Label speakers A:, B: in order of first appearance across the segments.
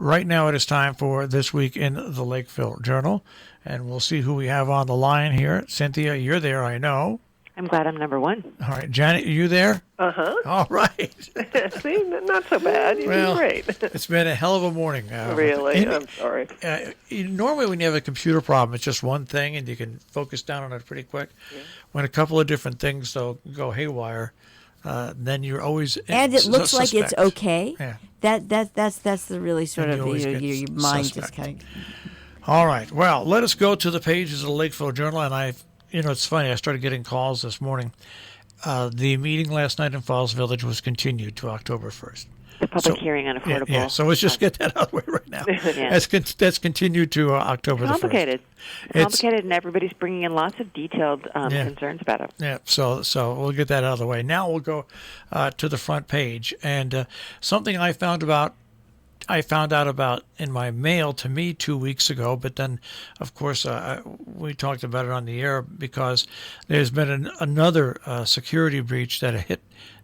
A: Right now it is time for This Week in the Lakeville Journal, and we'll see who we have on the line here. Cynthia, you're there, I know.
B: I'm glad I'm number one.
A: All right, Janet, are you there?
C: Uh-huh.
A: All right.
C: See, not so bad. You did great.
A: It's been a hell of a morning.
C: Really? I'm sorry.
A: Normally when you have a computer problem, it's just one thing, and you can focus down on it pretty quick. Yeah. When a couple of different things go haywire, then you're always
D: and it looks like it's okay.
A: Yeah.
D: That's the really sort of your mind
A: suspect.
D: just kind of.
A: All right. Well, let us go to the pages of the Lakeville Journal, and it's funny. I started getting calls this morning. The meeting last night in Falls Village was continued to October 1st.
B: The public hearing on affordable.
A: Yeah, so let's just get that out of the way right now.
B: Yeah.
A: That's continued to October the 1st.
B: It's complicated, and everybody's bringing in lots of detailed concerns about it.
A: Yeah, so we'll get that out of the way. Now we'll go to the front page, and something I found out about in my mail to me 2 weeks ago, but then, of course, we talked about it on the air because there's been another security breach that hit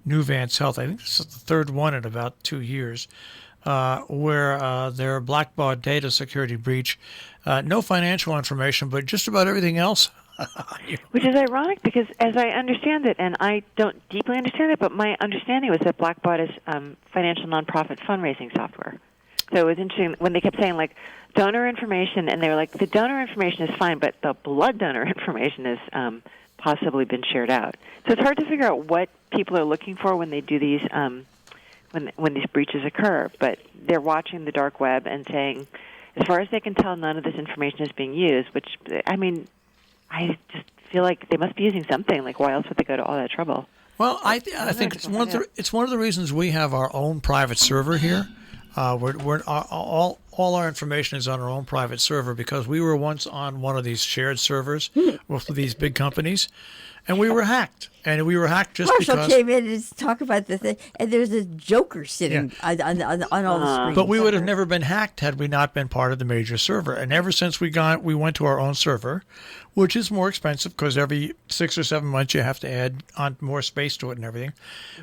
A: New Vance Health. I think this is the third one in about 2 years, where their blackballed data security breach, no financial information, but just about everything else.
B: Which is ironic because, as I understand it, and I don't deeply understand it, but my understanding was that Blackbaud is financial nonprofit fundraising software. So it was interesting when they kept saying, like, donor information, and they were like, the donor information is fine, but the blood donor information has possibly been shared out. So it's hard to figure out what people are looking for when they do these, when these breaches occur. But they're watching the dark web and saying, as far as they can tell, none of this information is being used, which, I mean, I just feel like they must be using something. Like, why else would they go to all that trouble?
A: Well, I think it's one of the reasons we have our own private server here. All our information is on our own private server because we were once on one of these shared servers with these big companies, and we were hacked. And we were hacked just
D: Marshall
A: because...
D: came in and talked about the thing, and there's a joker sitting on all the screens.
A: But we would have never been hacked had we not been part of the major server. And ever since we went to our own server, which is more expensive because every 6 or 7 months you have to add on more space to it and everything.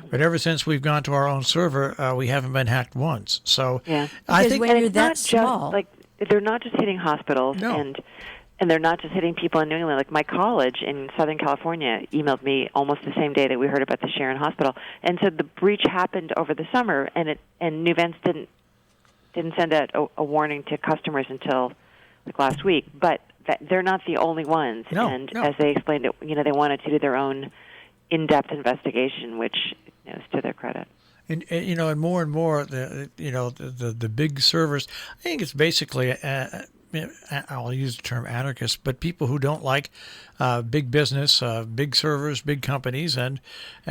A: But ever since we've gone to our own server, we haven't been hacked once. So
D: I think when you're that small,
B: they're not just hitting hospitals and they're not just hitting people in New England. Like my college in Southern California emailed me almost the same day that we heard about the Sharon Hospital and said the breach happened over the summer, and New Vance didn't send out a warning to customers until like last week. But they're not the only ones. No. As they explained it, they wanted to do their own in-depth investigation, which is to their credit.
A: And more and more, the big servers. I think it's basically. I'll use the term anarchist, but people who don't like big business, big servers, big companies, and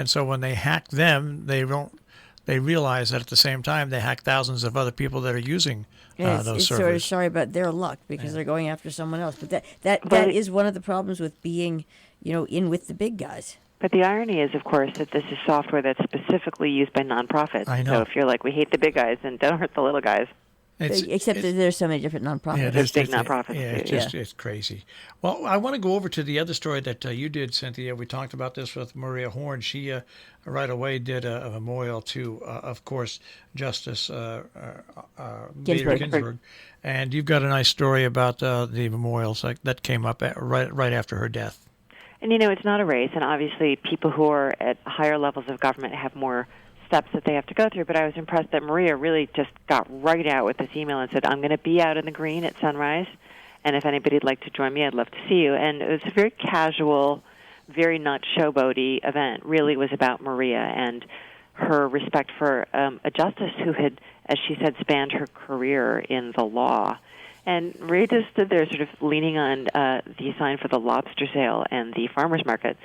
A: so when they hack them, they realize that at the same time they hack thousands of other people that are using those servers.
D: It's sort of sorry about their luck because they're going after someone else. But that is one of the problems with being, in with the big guys.
B: But the irony is, of course, that this is software that's specifically used by nonprofits.
A: I know.
B: So if you're like, we hate the big guys, then don't hurt the little guys.
D: Except that there's so many different nonprofits.
B: Yeah, there's big nonprofits.
A: It's crazy. Well, I want to go over to the other story that you did, Cynthia. We talked about this with Maria Horn. She right away did a memorial to, of course, Justice Ginsburg. And you've got a nice story about the memorials that came up right after her death.
B: And, it's not a race, and obviously people who are at higher levels of government have more steps that they have to go through, but I was impressed that Maria really just got right out with this email and said, I'm going to be out in the green at sunrise, and if anybody'd like to join me, I'd love to see you. And it was a very casual, very not showboaty event. Really was about Maria and her respect for a justice who had, as she said, spanned her career in the law. And Maria just stood there sort of leaning on the sign for the lobster sale and the farmer's market,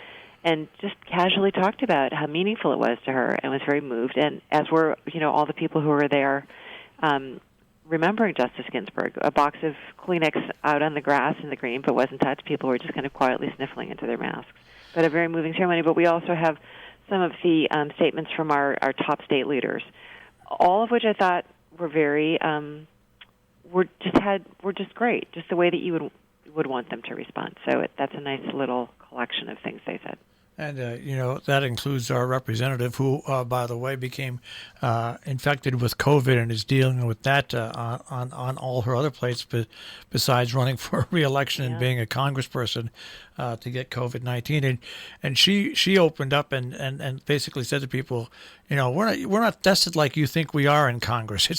B: and just casually talked about how meaningful it was to her and was very moved. And as were, all the people who were there remembering Justice Ginsburg, a box of Kleenex out on the grass in the green but wasn't touched. People were just kind of quietly sniffling into their masks. But a very moving ceremony. But we also have some of the statements from our top state leaders, all of which I thought were very, were just great, just the way that you would want them to respond. So that's a nice little collection of things they said.
A: And, that includes our representative who, by the way, became infected with COVID and is dealing with that on all her other plates, but besides running for re-election and being a congressperson to get COVID-19. And she opened up and basically said to people, we're not tested like you think we are in Congress.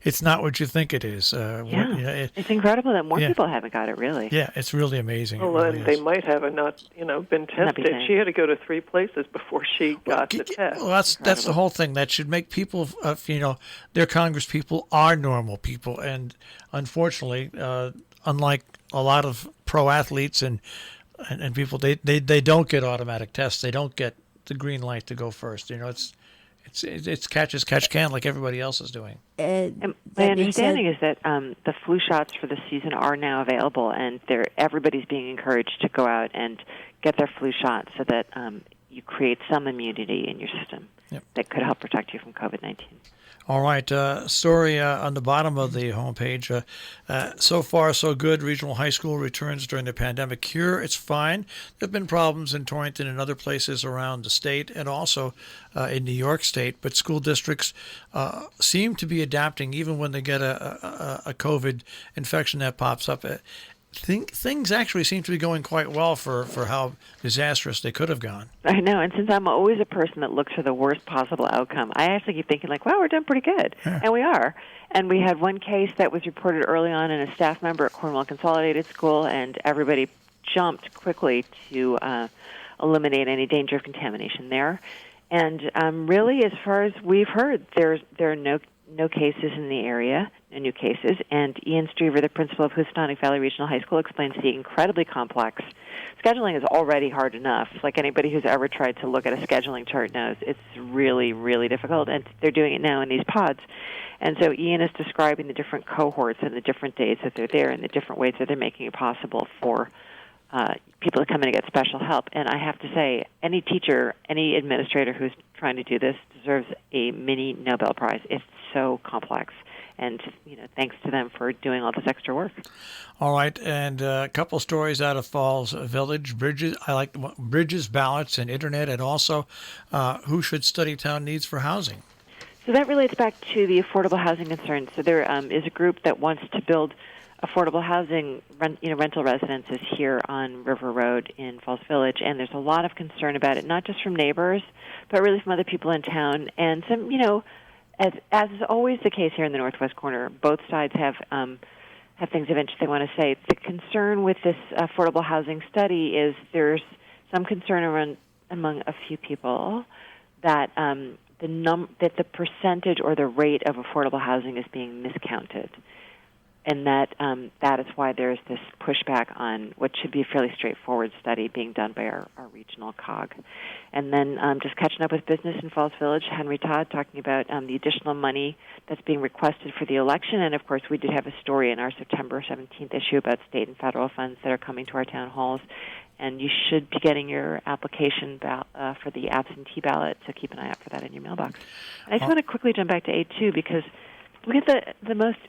A: It's not what you think it is.
B: It's incredible that more people haven't got it, really.
A: Yeah, it's really amazing.
C: Well,
A: really
C: and they might have not, been tested. She had to go to 3 places before she got the test.
A: Well, that's the whole thing. That should make people, their Congress people are normal people. And unfortunately, unlike a lot of pro athletes and people, they don't get automatic tests. They don't get the green light to go first. It's catch can like everybody else is doing.
B: And my understanding is that the flu shots for the season are now available, and everybody's being encouraged to go out and get their flu shot so that you create some immunity in your system that could help protect you from COVID-19.
A: All right. Story on the bottom of the homepage. So far, so good. Regional high school returns during the pandemic. Here, it's fine. There have been problems in Torrington and other places around the state and also in New York State. But school districts seem to be adapting even when they get a COVID infection that pops up. Things actually seem to be going quite well for how disastrous they could have gone.
B: I know, and since I'm always a person that looks for the worst possible outcome, I actually keep thinking, wow, we're doing pretty good. Yeah. And we are. And we had one case that was reported early on in a staff member at Cornwall Consolidated School, and everybody jumped quickly to eliminate any danger of contamination there. And really, as far as we've heard, there are no cases in the area, no new cases. And Ian Streever, the principal of Houstonic Valley Regional High School, explains the incredibly complex. Scheduling is already hard enough. Like anybody who's ever tried to look at a scheduling chart knows, it's really, really difficult. And they're doing it now in these pods. And so Ian is describing the different cohorts and the different days that they're there and the different ways that they're making it possible for people to come in and get special help. And I have to say, any teacher, any administrator who's trying to do this deserves a mini Nobel Prize. It's so complex. And, thanks to them for doing all this extra work.
A: All right, and a couple stories out of Falls Village. Bridges, ballots, and internet, and also who should study town needs for housing.
B: So that relates back to the affordable housing concerns. So there is a group that wants to build affordable housing, rental residences here on River Road in Falls Village, and there's a lot of concern about it, not just from neighbors, but really from other people in town. And some, as is always the case here in the northwest corner, both sides have things of interest they want to say. The concern with this affordable housing study is there's some concern among a few people that that the percentage or the rate of affordable housing is being miscounted, and that is why there's this pushback on what should be a fairly straightforward study being done by our regional COG. And then just catching up with business in Falls Village, Henry Todd talking about the additional money that's being requested for the election. And, of course, we did have a story in our September 17th issue about state and federal funds that are coming to our town halls. And you should be getting your application for the absentee ballot, so keep an eye out for that in your mailbox. And I just want to quickly jump back to A2 because we had the most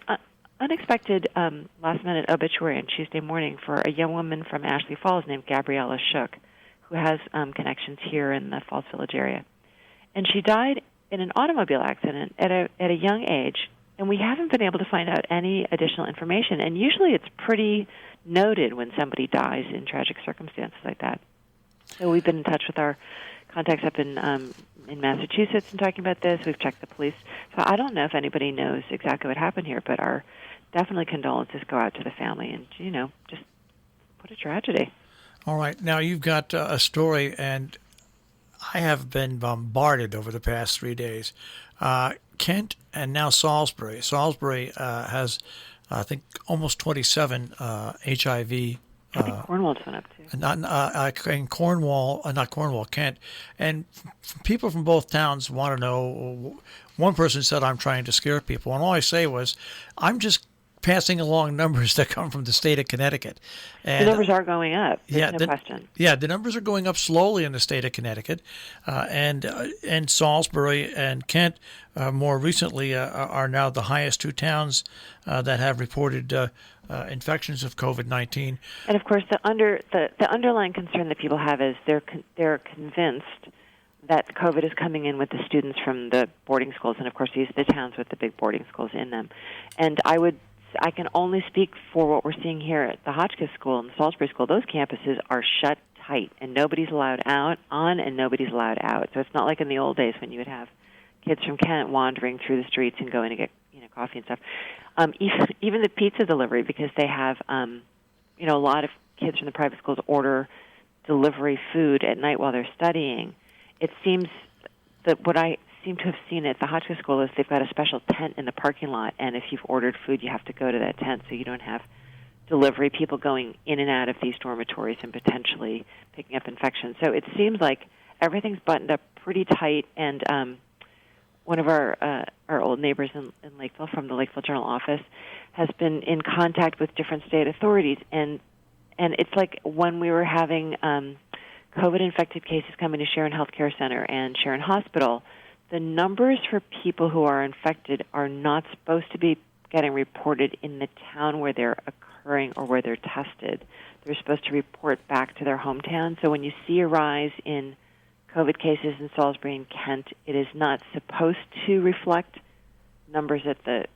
B: unexpected last-minute obituary on Tuesday morning for a young woman from Ashley Falls named Gabriella Shook, who has connections here in the Falls Village area. And she died in an automobile accident at a young age, and we haven't been able to find out any additional information. And usually it's pretty noted when somebody dies in tragic circumstances like that. So we've been in touch with our contacts up in Massachusetts and talking about this. We've checked the police. So I don't know if anybody knows exactly what happened here, but our definitely condolences go out to the family, and, just what a tragedy.
A: All right. Now, you've got a story, and I have been bombarded over the past 3 days. Kent and now Salisbury. Salisbury has, I think, almost 27 HIV.
B: I think Cornwall's went up, too.
A: In Cornwall, not Cornwall, Kent. And people from both towns want to know. One person said, I'm trying to scare people. And all I say was, I'm just passing along numbers that come from the state of Connecticut. And
B: the numbers are going up. There's no question.
A: Yeah, the numbers are going up slowly in the state of Connecticut, and Salisbury and Kent more recently are now the highest two towns that have reported infections of COVID-19.
B: And of course, the underlying concern that people have is they're convinced that COVID is coming in with the students from the boarding schools, and of course these are the towns with the big boarding schools in them. And I can only speak for what we're seeing here at the Hotchkiss School and the Salisbury School. Those campuses are shut tight, and nobody's allowed on, and nobody's allowed out. So it's not like in the old days when you would have kids from Kent wandering through the streets and going to get coffee and stuff. Even the pizza delivery, because they have a lot of kids from the private schools order delivery food at night while they're studying. It seems that what I seem to have seen at the Hotchkiss School is they've got a special tent in the parking lot, and if you've ordered food, you have to go to that tent so you don't have delivery people going in and out of these dormitories and potentially picking up infections. So it seems like everything's buttoned up pretty tight, and one of our old neighbors in Lakeville from the Lakeville Journal office has been in contact with different state authorities, and it's like when we were having COVID-infected cases coming to Sharon Healthcare Center and Sharon Hospital, the numbers for people who are infected are not supposed to be getting reported in the town where they're occurring or where they're tested. They're supposed to report back to their hometown. So when you see a rise in COVID cases in Salisbury and Kent, it is not supposed to reflect numbers at the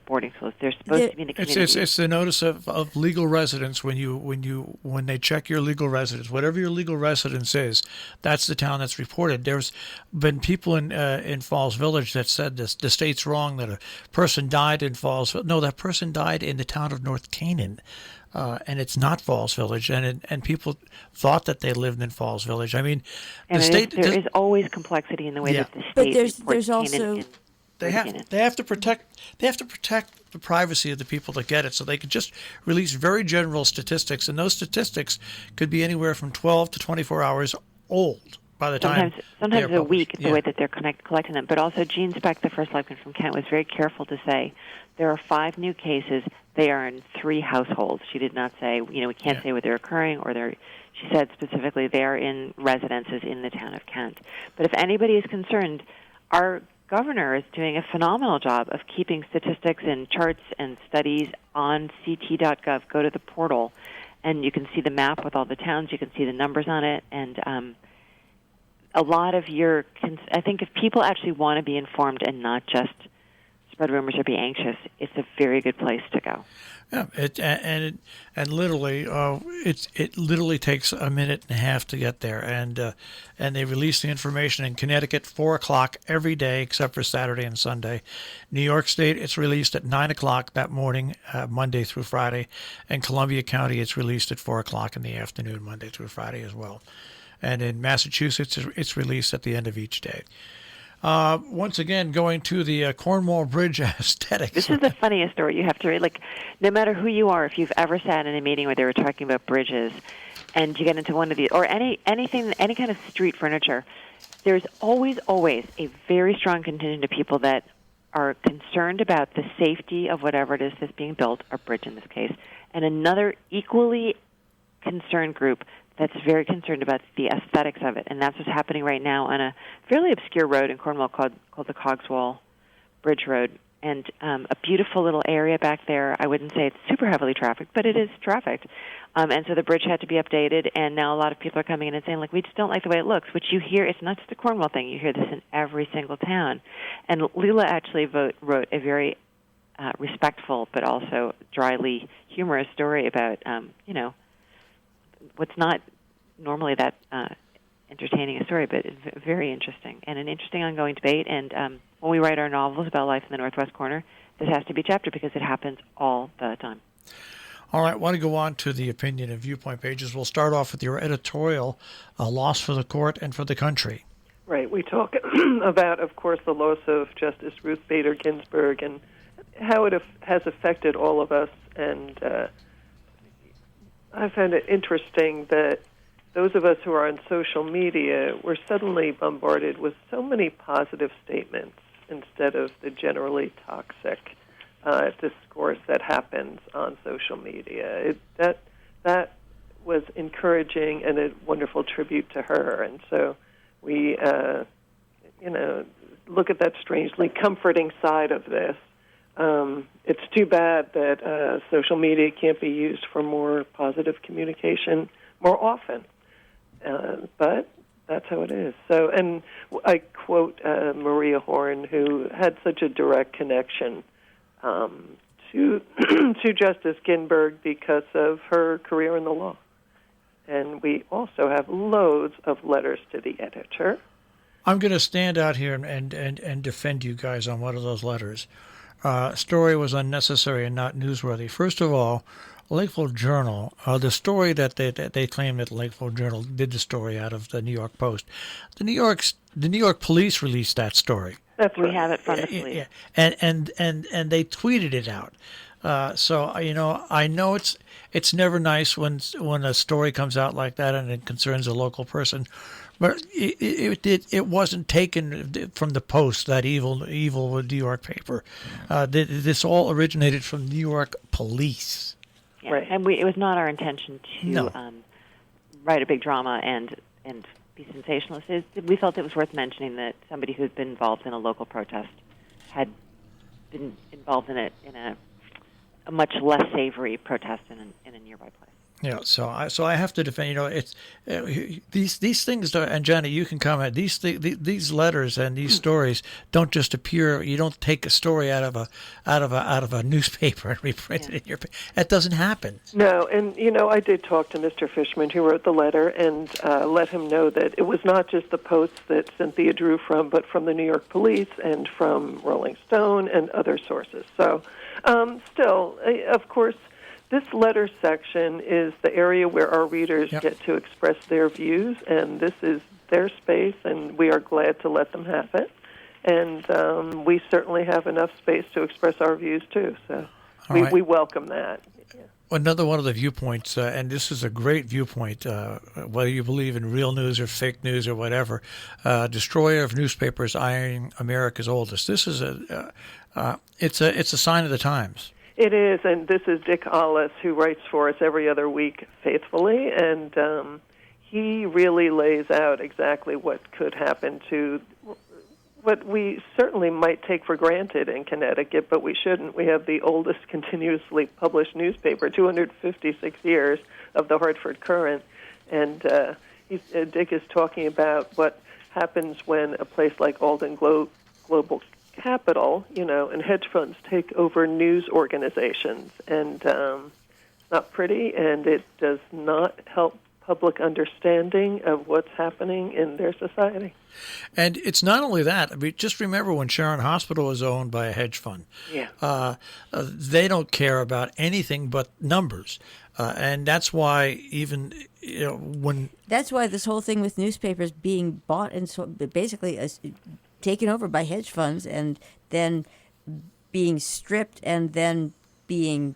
B: boarding schools. They're supposed to be in the community.
A: It's the notice of legal residence when they check your legal residence. Whatever your legal residence is, that's the town that's reported. There's been people in Falls Village that said the state's wrong, that a person died in Falls. No, that person died in the town of North Canaan. And it's not Falls Village, and people thought that they lived in Falls Village. I mean,
B: there is always complexity in the way that the state
D: but there's also
A: they have to protect the privacy of the people that get it, so they can just release very general statistics, and those statistics could be anywhere from 12 to 24 hours old by the time.
B: Sometimes a week is the way that they're collecting them. But also, Jean Speck, the first selectman from Kent, was very careful to say there are 5 new cases. They are in 3 households. She did not say, we can't say where they're occurring, or she said specifically they are in residences in the town of Kent. But if anybody is concerned, our governor is doing a phenomenal job of keeping statistics and charts and studies on ct.gov. Go to the portal, and you can see the map with all the towns. You can see the numbers on it, and a lot of I think if people actually want to be informed and not just spread rumors or be anxious, it's a very good place to go.
A: Yeah, it literally it literally takes a minute and a half to get there, and they release the information in Connecticut 4:00 every day except for Saturday and Sunday. New York State, it's released at 9:00 that morning, Monday through Friday, and Columbia County, it's released at 4:00 in the afternoon, Monday through Friday as well. And in Massachusetts, it's released at the end of each day. Once again, going to the Cornwall Bridge aesthetics.
B: This is the funniest story you have to read. Like, no matter who you are, if you've ever sat in a meeting where they were talking about bridges, and you get into one of these, or any kind of street furniture, there's always a very strong contingent of people that are concerned about the safety of whatever it is that's being built, a bridge in this case, and another equally concerned group that's very concerned about the aesthetics of it. And that's what's happening right now on a fairly obscure road in Cornwall called the Cogswell Bridge Road. And a beautiful little area back there. I wouldn't say it's super heavily trafficked, but it is trafficked. And so the bridge had to be updated, and now a lot of people are coming in and saying, we just don't like the way it looks, which you hear, it's not just a Cornwall thing. You hear this in every single town. And Leela actually wrote a very respectful but also dryly humorous story about, what's not normally that entertaining a story, but it's very interesting and an interesting ongoing debate. And when we write our novels about life in the Northwest Corner, this has to be a chapter because it happens all the time.
A: All right, I want to go on to the opinion and viewpoint pages. We'll start off with your editorial, Loss for the Court and for the Country.
C: Right. We talk about, of course, the loss of Justice Ruth Bader Ginsburg and how it has affected all of us. And I found it interesting that those of us who are on social media were suddenly bombarded with so many positive statements instead of the generally toxic discourse that happens on social media. That was encouraging and a wonderful tribute to her. And so we, look at that strangely comforting side of this. It's too bad that social media can't be used for more positive communication more often. But that's how it is. So, and I quote Maria Horn, who had such a direct connection to to Justice Ginsburg because of her career in the law. And we also have loads of letters to the editor.
A: I'm going to stand out here and defend you guys on one of those letters. Story was unnecessary and not newsworthy. First of all, Lakeville Journal, the story that they claim that Lakeville Journal did the story out of the New York Post. The New York police released that story.
C: That's right.
B: We have it from the police.
A: Yeah. And they tweeted it out. So I know it's never nice when a story comes out like that and it concerns a local person, but it wasn't taken from the Post, that evil New York paper. This all originated from New York police.
B: Yeah.
C: Right.
B: And it was not our intention to write a big drama and be sensationalist. We felt it was worth mentioning that somebody who's been involved in a local protest had been involved in a much less savory protest in a nearby place.
A: Yeah, so I have to defend. It's these things. And Johnny, you can comment. These letters and these stories don't just appear. You don't take a story out of a newspaper and reprint it in your. That doesn't happen.
C: No, and I did talk to Mr. Fishman, who wrote the letter, and let him know that it was not just the Post that Cynthia drew from, but from the New York Police and from Rolling Stone and other sources. So, still, of course. This letter section is the area where our readers get to express their views, and this is their space, and we are glad to let them have it. And we certainly have enough space to express our views, too, so we welcome that. Yeah.
A: Another one of the viewpoints, and this is a great viewpoint, whether you believe in real news or fake news or whatever, destroyer of newspapers eyeing America's oldest. This is it's a sign of the times.
C: It is, and this is Dick Ollis, who writes for us every other week faithfully, and he really lays out exactly what could happen to what we certainly might take for granted in Connecticut, but we shouldn't. We have the oldest continuously published newspaper, 256 years, of the Hartford Courant, and Dick is talking about what happens when a place like Alden Global Capital, and hedge funds take over news organizations, and it's not pretty, and it does not help public understanding of what's happening in their society.
A: And it's not only that. I mean, just remember when Sharon Hospital was owned by a hedge fund.
C: Yeah.
A: They don't care about anything but numbers, and that's why even when
D: that's why this whole thing with newspapers being bought and so basically taken over by hedge funds and then being stripped and then being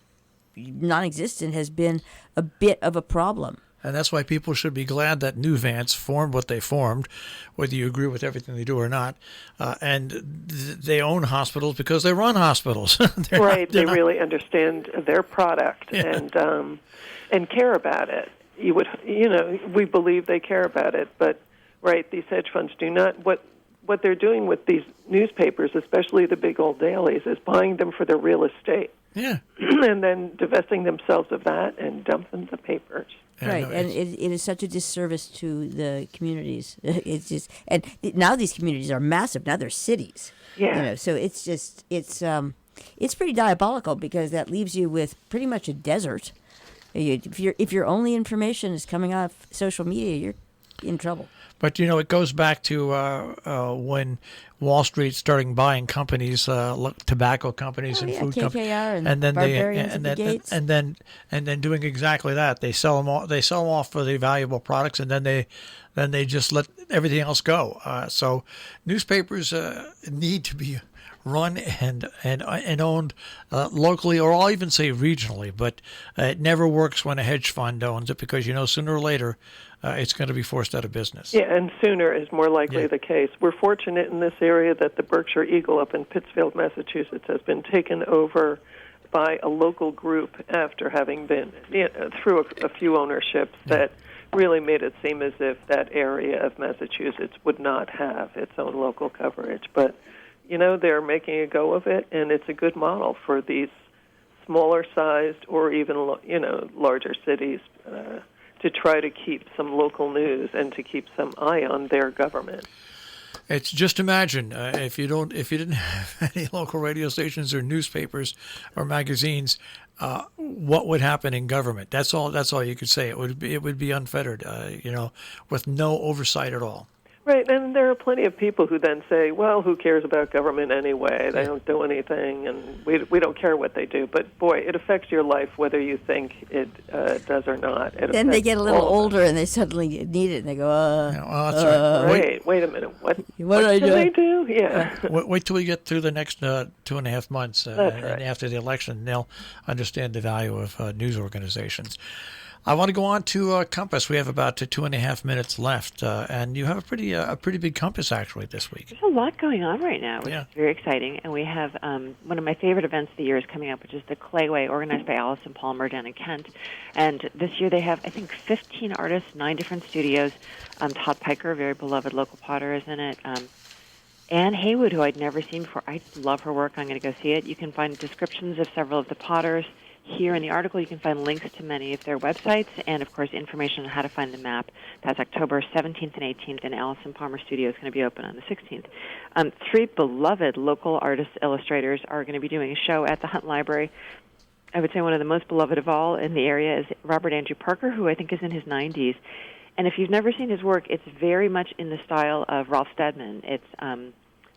D: non-existent has been a bit of a problem.
A: And that's why people should be glad that New Vance formed what they formed, whether you agree with everything they do or not. And they own hospitals because they run hospitals.
C: Right. They really understand their product and care about it. We believe they care about it. But, right, these hedge funds do not. What they're doing with these newspapers, especially the big old dailies, is buying them for their real estate.
A: Yeah.
C: And then divesting themselves of that and dumping the papers.
D: Right, and it is such a disservice to the communities. It's just, and now these communities are massive. Now they're cities.
C: Yeah.
D: So it's just it's pretty diabolical because that leaves you with pretty much a desert. If your only information is coming off social media, you're in trouble.
A: But it goes back to when Wall Street starting buying companies, tobacco companies and food companies,
D: and then
A: and then doing exactly that. They sell them all. They sell them off for the valuable products, and then they just let everything else go. So newspapers need to be run and owned locally, or I'll even say regionally. But it never works when a hedge fund owns it, because sooner or later it's going to be forced out of business.
C: Yeah, and sooner is more likely the case. We're fortunate in this area that the Berkshire Eagle up in Pittsfield, Massachusetts, has been taken over by a local group after having been through a few ownerships that really made it seem as if that area of Massachusetts would not have its own local coverage. But, they're making a go of it, and it's a good model for these smaller-sized or even, larger cities to try to keep some local news and to keep some eye on their government.
A: It's just imagine if you didn't have any local radio stations or newspapers or magazines, what would happen in government? That's all you could say. It would be unfettered, with no oversight at all.
C: Right, and there are plenty of people who then say, well, who cares about government anyway? They don't do anything, and we don't care what they do. But, boy, it affects your life whether you think it does or not.
D: Then they get a little older, and they suddenly need it, and they go,
A: that's right.
C: Wait a minute. What
D: do
C: they do? Yeah.
A: Wait till we get through the next 2.5 months, and after the election, they'll understand the value of news organizations. I want to go on to Compass. We have about 2.5 minutes left, and you have a pretty big Compass actually this week.
B: There's a lot going on right now, which is very exciting. And we have one of my favorite events of the year is coming up, which is the Clayway, organized by Allison Palmer down in Kent. And this year they have, I think, 15 artists, 9 different studios. Todd Piker, a very beloved local potter, is in it. Anne Haywood, who I'd never seen before. I love her work. I'm going to go see it. You can find descriptions of several of the potters. Here in the article, you can find links to many of their websites and, of course, information on how to find the map. That's October 17th and 18th, and Allison Palmer Studio is going to be open on the 16th. 3 beloved local artists, illustrators are going to be doing a show at the Hunt Library. I would say one of the most beloved of all in the area is Robert Andrew Parker, who I think is in his 90s. And if you've never seen his work, it's very much in the style of Rolf Steadman. It's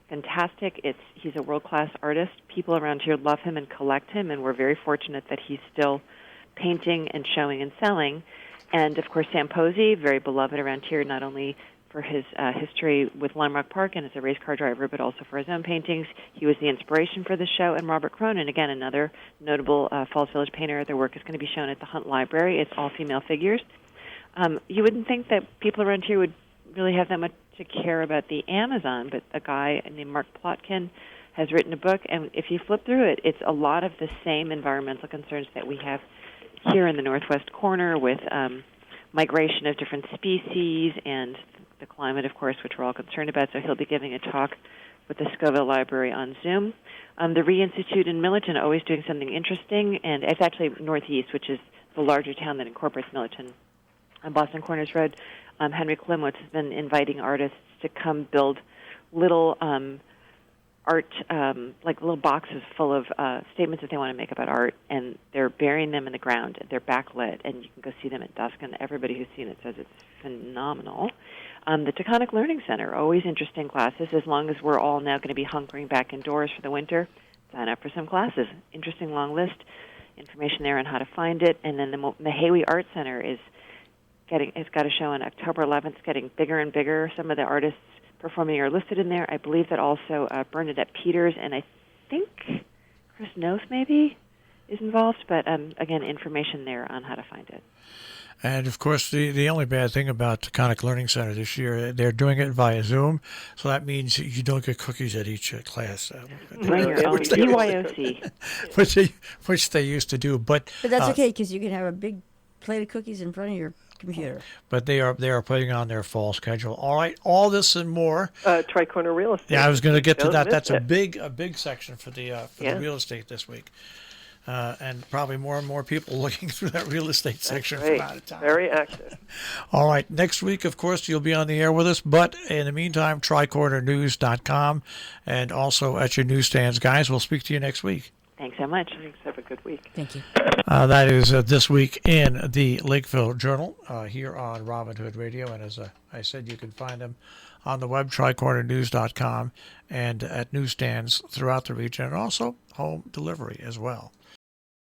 B: fantastic. He's a world-class artist. People around here love him and collect him, and we're very fortunate that he's still painting and showing and selling. And, of course, Sam Posey, very beloved around here, not only for his history with Lime Rock Park and as a race car driver, but also for his own paintings. He was the inspiration for the show. And Robert Cronin, again, another notable Falls Village painter. Their work is going to be shown at the Hunt Library. It's all female figures. You wouldn't think that people around here would really have that much to care about the Amazon, but a guy named Mark Plotkin has written a book, and if you flip through it, it's a lot of the same environmental concerns that we have here in the northwest corner with migration of different species and the climate, of course, which we're all concerned about. So he'll be giving a talk with the Scoville Library on Zoom. The Re-Institute in Millerton, always doing something interesting, and it's actually Northeast, which is the larger town that incorporates Millerton on Boston Corners Road. Henry Klimwitz has been inviting artists to come build little art, like little boxes full of statements that they want to make about art, and they're burying them in the ground. They're backlit, and you can go see them at dusk, and everybody who's seen it says it's phenomenal. The Taconic Learning Center, always interesting classes, as long as we're all now going to be hunkering back indoors for the winter. Sign up for some classes. Interesting long list. Information there on how to find it. And then the Mahawi Art Center it's got a show on October 11th. It's getting bigger and bigger. Some of the artists performing are listed in there. I believe that also Bernadette Peters and I think Chris Noth maybe is involved. But again, information there on how to find it.
A: And, of course, the only bad thing about Taconic Learning Center this year, they're doing it via Zoom, so that means you don't get cookies at each class.
B: Bring your own BYOC.
A: which they used to do. But
D: that's okay, because you can have a big plate of cookies in front of your computer.
A: But they are putting on their fall schedule. All right, all this and more.
C: Tri-Corner Real Estate.
A: Yeah, I was going to get to that. That's a big section for the real estate this week. And probably more and more people looking through that real estate section from out of town.
C: Very active.
A: All right. Next week, of course, you'll be on the air with us. But in the meantime, tricornernews.com and also at your newsstands. Guys, we'll speak to you next week.
B: Thanks so much.
C: Thanks. Have a good week.
D: Thank you.
A: That is this week in the Lakeville Journal here on Robin Hood Radio. And as I said, you can find them on the web, tricornernews.com, and at newsstands throughout the region, and also home delivery as well.